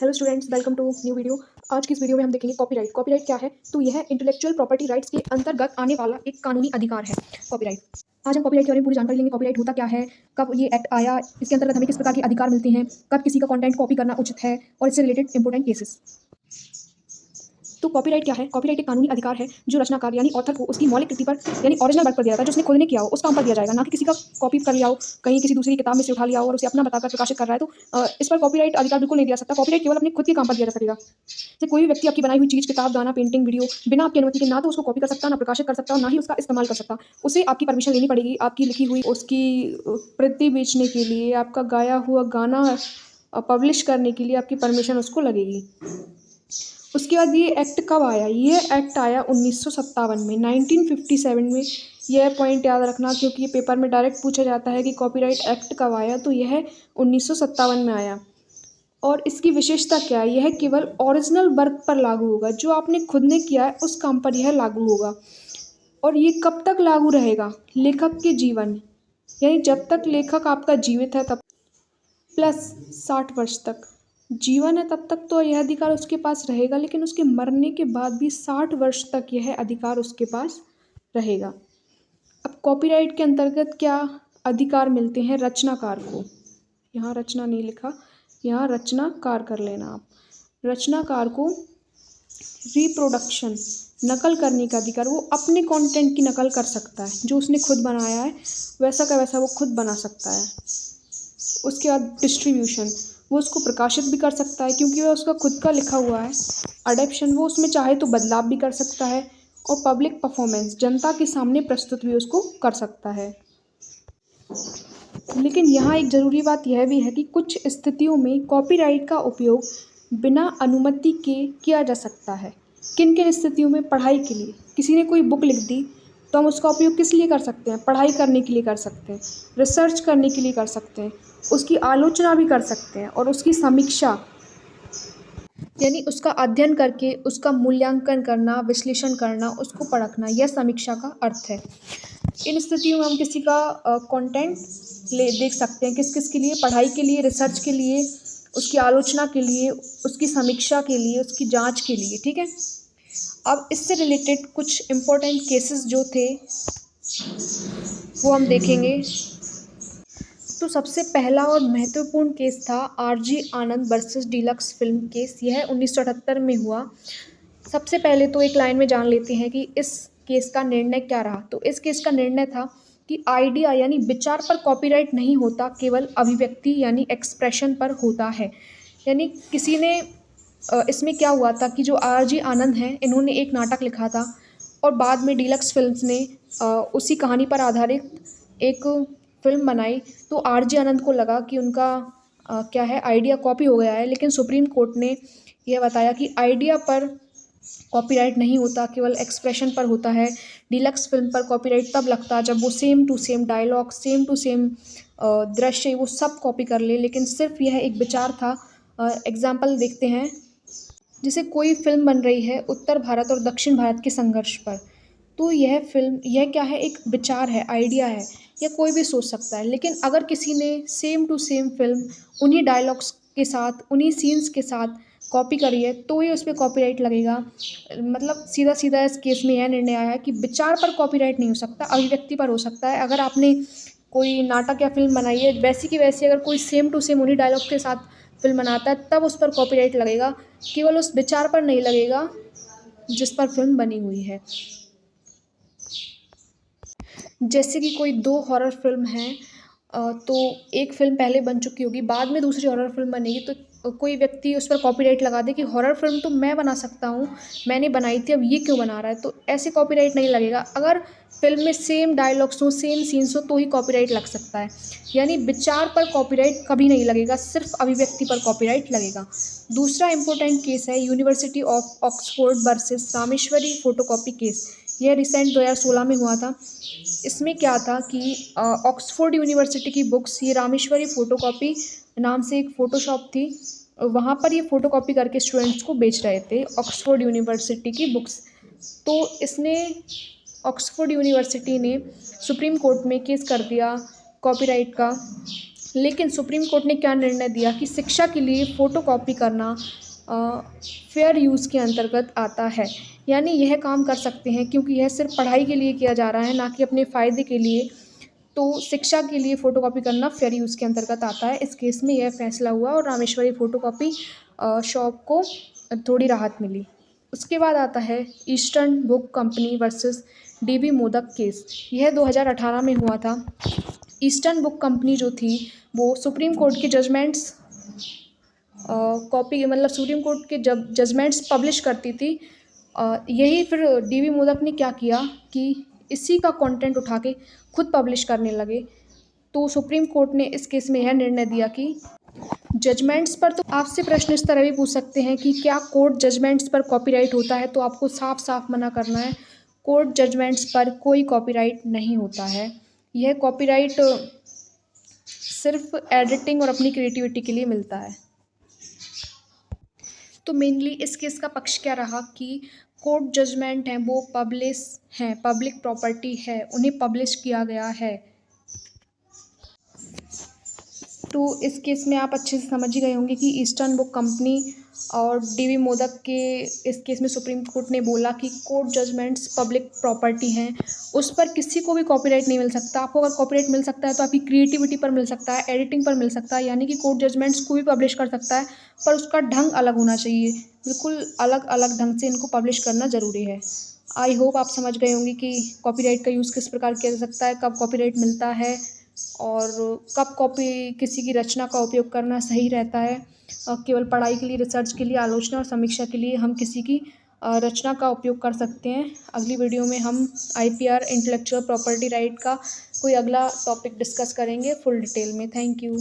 Hello students, welcome to new video. आज की इस वीडियो में हम देखेंगे कॉपीराइट। कॉपीराइट क्या है? तो यह इंटेलेक्चुअल प्रॉपर्टी राइट्स के अंतर्गत आने वाला एक कानूनी अधिकार है कॉपीराइट। आज हम कॉपीराइट के बारे में पूरी जानकारी लेंगे। कॉपीराइट होता क्या है, कब ये एक्ट आया, इसके अंतर्गत हमें किस प्रकार के अधिकार मिलते हैं, कब किसी का कंटेंट कॉपी करना उचित है और इससे रिलेटेड इंपॉर्टेंट केसेस। तो कॉपीराइट क्या है? कॉपीराइट एक कानूनी अधिकार है जो रचनाकार यानी ऑथर को उसकी मौलिक कृति पर यानी ओरिजिनल वर्क पर दिया जाता है, जो उसने खुद ने किया हो उस काम पर दिया जाएगा, ना कि किसी का कॉपी कर लिया हो, कहीं किसी दूसरी किताब में से उठा लिया हो और उसे अपना बताकर प्रकाशित कर रहा है। तो इस पर कॉपीराइट अधिकार बिल्कुल नहीं दिया सकता। कॉपीराइट केवल अपने खुद के काम पर दिया जा सकेगा। जैसे कोई भी व्यक्ति आपकी बनाई हुई चीज़, किताब, गाना, पेंटिंग, वीडियो बिना आपकी अनुमति के ना तो उसको कॉपी कर सकता, ना प्रकाशित कर सकता और ना ही उसका इस्तेमाल कर सकता। उसे आपकी परमिशन लेनी पड़ेगी। आपकी लिखी हुई उसकी प्रति बेचने के लिए, आपका गाया हुआ गाना पब्लिश करने के लिए आपकी परमिशन उसको लगेगी। उसके बाद ये एक्ट कब आया? ये एक्ट आया 1957 में, 1957 में। यह पॉइंट याद रखना क्योंकि ये पेपर में डायरेक्ट पूछा जाता है कि कॉपीराइट एक्ट कब आया। तो यह 1957 में आया। और इसकी विशेषता क्या है? यह केवल ओरिजिनल वर्क पर लागू होगा, जो आपने खुद ने किया है उस काम पर यह लागू होगा। और ये कब तक लागू रहेगा? लेखक के जीवन, यानी जब तक लेखक आपका जीवित है तब प्लस 60 वर्ष तक जीवन है तब तक तो यह अधिकार उसके पास रहेगा, लेकिन उसके मरने के बाद भी 60 वर्ष तक यह अधिकार उसके पास रहेगा। अब कॉपीराइट के अंतर्गत क्या अधिकार मिलते हैं रचनाकार को? यहाँ रचना नहीं लिखा, यहाँ रचनाकार कर लेना आप। रचनाकार को रिप्रोडक्शन, नकल करने का अधिकार। वो अपने कंटेंट की नकल कर सकता है, जो उसने खुद बनाया है वैसा का वैसा वो खुद बना सकता है। उसके बाद डिस्ट्रीब्यूशन, वो उसको प्रकाशित भी कर सकता है क्योंकि वह उसका खुद का लिखा हुआ है। अडेप्शन, वो उसमें चाहे तो बदलाव भी कर सकता है। और पब्लिक परफॉर्मेंस, जनता के सामने प्रस्तुत भी उसको कर सकता है। लेकिन यहाँ एक ज़रूरी बात यह भी है कि कुछ स्थितियों में कॉपीराइट का उपयोग बिना अनुमति के किया जा सकता है। किन किन स्थितियों में? पढ़ाई के लिए, किसी ने कोई बुक लिख दी तो हम उसका उपयोग किस लिए कर सकते हैं? पढ़ाई करने के लिए कर सकते हैं, रिसर्च करने के लिए कर सकते हैं, उसकी आलोचना भी कर सकते हैं और उसकी समीक्षा यानी उसका अध्ययन करके उसका मूल्यांकन करना, विश्लेषण करना, उसको परखना, यह समीक्षा का अर्थ है। इन स्थितियों में हम किसी का कंटेंट देख सकते हैं। किस किस के लिए? पढ़ाई के लिए, रिसर्च के लिए, उसकी आलोचना के लिए, उसकी समीक्षा के लिए, उसकी जांच के लिए। ठीक है। अब इससे रिलेटेड कुछ इम्पोर्टेंट केसेस जो थे वो हम देखेंगे। तो सबसे पहला और महत्वपूर्ण केस था आरजी आनंद वर्सेस डीलक्स फिल्म केस। यह 1978 में हुआ। सबसे पहले तो एक लाइन में जान लेते हैं कि इस केस का निर्णय क्या रहा। तो इस केस का निर्णय था कि आइडिया यानी विचार पर कॉपीराइट नहीं होता, केवल अभिव्यक्ति यानी एक्सप्रेशन पर होता है। यानी किसी ने इसमें क्या हुआ था कि जो आरजी आनंद हैं, इन्होंने एक नाटक लिखा था और बाद में डीलक्स फिल्म्स ने उसी कहानी पर आधारित एक फिल्म बनाई। तो आरजे आनंद को लगा कि उनका क्या है, आइडिया कॉपी हो गया है। लेकिन सुप्रीम कोर्ट ने यह बताया कि आइडिया पर कॉपीराइट नहीं होता, केवल एक्सप्रेशन पर होता है। डीलक्स फिल्म पर कॉपीराइट तब लगता जब वो same to same dialogue, same to same दृश्य, वो सब कॉपी कर ले, लेकिन सिर्फ यह एक विचार था। एग्जाम्पल देखते हैं। जैसे कोई फिल्म बन रही है उत्तर भारत और दक्षिण भारत के संघर्ष पर, तो यह फिल्म, यह क्या है, एक विचार है, आइडिया है, यह कोई भी सोच सकता है। लेकिन अगर किसी ने सेम टू सेम फिल्म उन्हीं डायलॉग्स के साथ, उन्हीं सीन्स के साथ कॉपी करी है, तो ही उस पर कॉपीराइट लगेगा। मतलब सीधा सीधा इस केस में यह निर्णय आया है कि विचार पर कॉपीराइट नहीं हो सकता, अभिव्यक्ति पर हो सकता है। अगर आपने कोई नाटक या फिल्म बनाई है, वैसी की वैसी अगर कोई सेम टू सेम उन्हीं डायलॉग के साथ फिल्म बनाता है, तब उस पर कॉपीराइट लगेगा, केवल उस विचार पर नहीं लगेगा जिस पर फिल्म बनी हुई है। जैसे कि कोई दो हॉरर फिल्म हैं, तो एक फिल्म पहले बन चुकी होगी, बाद में दूसरी हॉरर फिल्म बनेगी, तो कोई व्यक्ति उस पर कॉपीराइट लगा दे कि हॉरर फिल्म तो मैं बना सकता हूँ, मैंने बनाई थी, अब ये क्यों बना रहा है। तो ऐसे कॉपीराइट नहीं लगेगा। अगर फिल्म में सेम डायलॉग्स हो, सेम सीन्स हो, तो ही कॉपीराइट लग सकता है। यानी विचार पर कॉपीराइट कभी नहीं लगेगा, सिर्फ अभिव्यक्ति पर कॉपीराइट लगेगा। दूसरा इंपॉर्टेंट केस है university of Oxford versus Rameshwari photocopy case. यह रिसेंट 2016 में हुआ था। इसमें क्या था कि ऑक्सफोर्ड यूनिवर्सिटी की बुक्स, ये रामेश्वरी फ़ोटोकॉपी नाम से एक फ़ोटोशॉप थी, वहाँ पर ये फ़ोटोकॉपी करके स्टूडेंट्स को बेच रहे थे, ऑक्सफोर्ड यूनिवर्सिटी की बुक्स। तो इसने, ऑक्सफोर्ड यूनिवर्सिटी ने सुप्रीम कोर्ट में केस कर दिया कॉपीराइट का, लेकिन सुप्रीम कोर्ट ने क्या निर्णय दिया कि शिक्षा के लिए फ़ोटोकॉपी करना फेयर यूज़ के अंतर्गत आता है। यानी यह काम कर सकते हैं क्योंकि यह सिर्फ पढ़ाई के लिए किया जा रहा है, ना कि अपने फ़ायदे के लिए। तो शिक्षा के लिए फ़ोटोकॉपी करना फेयर यूज़ के अंतर्गत आता है। इस केस में यह फैसला हुआ और रामेश्वरी फ़ोटोकॉपी शॉप को थोड़ी राहत मिली। उसके बाद आता है Eastern Book Company versus DV Modak केस। यह 2018 में हुआ था। ईस्टर्न बुक कंपनी जो थी वो सुप्रीम कोर्ट के जजमेंट्स कॉपी मतलब सुप्रीम कोर्ट के जब जजमेंट्स पब्लिश करती थी। यही फिर डीवी मोदक ने क्या किया कि इसी का कंटेंट उठा के खुद पब्लिश करने लगे। तो सुप्रीम कोर्ट ने इस केस में यह निर्णय दिया कि जजमेंट्स पर, तो आपसे प्रश्न इस तरह भी पूछ सकते हैं कि क्या कोर्ट जजमेंट्स पर कॉपीराइट होता है, तो आपको साफ साफ मना करना है। कोर्ट जजमेंट्स पर कोई कॉपीराइट नहीं होता है। यह कॉपीराइट सिर्फ एडिटिंग और अपनी क्रिएटिविटी के लिए मिलता है। तो मेनली इस केस का पक्ष क्या रहा कि कोर्ट जजमेंट हैं वो पब्लिश हैं, पब्लिक प्रॉपर्टी है, उन्हें पब्लिश किया गया है। तो इस केस में आप अच्छे से समझ ही गए होंगे कि ईस्टर्न बुक कंपनी और डीवी मोदक के इस केस में सुप्रीम कोर्ट ने बोला कि कोर्ट जजमेंट्स पब्लिक प्रॉपर्टी हैं, उस पर किसी को भी कॉपीराइट नहीं मिल सकता। आपको अगर कॉपीराइट मिल सकता है तो आपकी क्रिएटिविटी पर मिल सकता है, एडिटिंग पर मिल सकता है। यानी कि कोर्ट जजमेंट्स को भी पब्लिश कर सकता है, पर उसका ढंग अलग होना चाहिए। बिल्कुल अलग अलग ढंग से इनको पब्लिश करना ज़रूरी है। आई होप आप समझ गए होंगे कि कॉपीराइट का यूज़ किस प्रकार किया जा सकता है, कब कॉपीराइट मिलता है और कब कॉपी किसी की रचना का उपयोग करना सही रहता है। केवल पढ़ाई के लिए, रिसर्च के लिए, आलोचना और समीक्षा के लिए हम किसी की रचना का उपयोग कर सकते हैं। अगली वीडियो में हम आईपीआर इंटेलेक्चुअल प्रॉपर्टी राइट का कोई अगला टॉपिक डिस्कस करेंगे फुल डिटेल में। Thank you.